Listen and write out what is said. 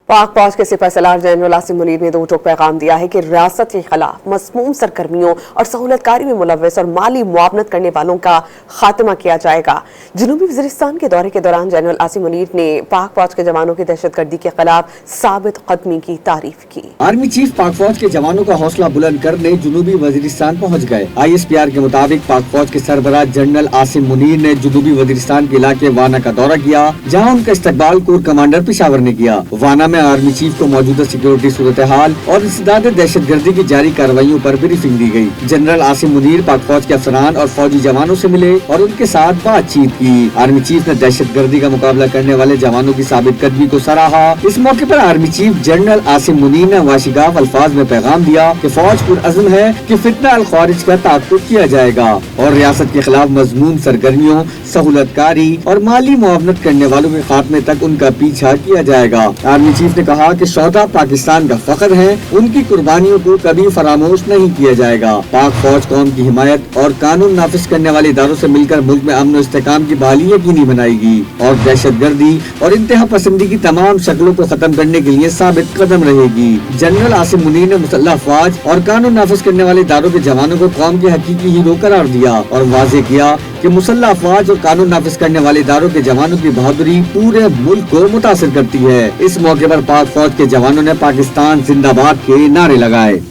पाक फौज के सिपह सलार जनरल आसिम मुनीर ने दो टोक पैगाम दिया है कि रियासत के खिलाफ मसमूम सरगर्मियों और सहूलतकारी में मुलव्वस और माली मुआवनत करने वालों का खात्मा किया जाएगा। जनूबी वज़ीरिस्तान के दौरे के दौरान जनरल आसिम मुनीर ने पाक फौज के जवानों की दहशतगर्दी के खिलाफ साबित कदमी की तारीफ की। आर्मी चीफ पाक फौज के जवानों का हौसला बुलंद करने जनूबी वज़ीरिस्तान पहुँच गए। ISPR के मुताबिक पाक फौज के सरबराह जनरल आसिम मुनीर ने जनूबी वज़ीरिस्तान के इलाके वाना का दौरा किया, जहाँ उनका इस्तकबाल कोर कमांडर पेशावर ने किया। वाना में आर्मी चीफ को मौजूदा सिक्योरिटी सूरत हाल और इंसदाद दहशतगर्दी की जारी कार्रवाइयों पर ब्रीफिंग दी गई। जनरल आसिम मुनीर पाक फौज के अफसरान और फौजी जवानों से मिले और उनके साथ बातचीत की। आर्मी चीफ ने दहशतगर्दी का मुकाबला करने वाले जवानों की साबित कदमी को सराहा। इस मौके पर army chief general Asim Munir ने वाशिगाफ अल्फाज में पैगाम दिया कि फौज पुरअज़्म है कि फितना अल ख़वारिज का ताक़ुब किया जाएगा और रियासत के खिलाफ मज़मूम सरगर्मियों, सहूलतकारी और माली मुआवनत करने वालों के खात्मे तक उनका पीछा किया जाएगा। आर्मी चीफ ने कहा कि शोहदा पाकिस्तान का फख्र है, उनकी कुर्बानियों को कभी फरामोश नहीं किया जाएगा। पाक फौज कौम की हिमायत और कानून नाफिज करने वाले इदारों से मिलकर मुल्क में अमन और इस्तेकाम की बहाली यकीनी बनाएगी और दहशतगर्दी और इंतहा पसंदी की तमाम शक्लों को खत्म करने के लिए साबित कदम रहेगी। जनरल आसिम मुनीर ने मुसल्लह अफवाज और कानून नाफिज करने वाले इदारों के जवानों को कौम के हकीकी हीरो करार दिया और वाज़ेह किया कि मुसल्लह अफवाज और कानून नाफिज करने वाले इदारों के जवानों की बहादुरी पूरे मुल्क को मुतासिर करती है। इस मौके पर पाक फौज के जवानों ने पाकिस्तान जिंदाबाद के नारे लगाए।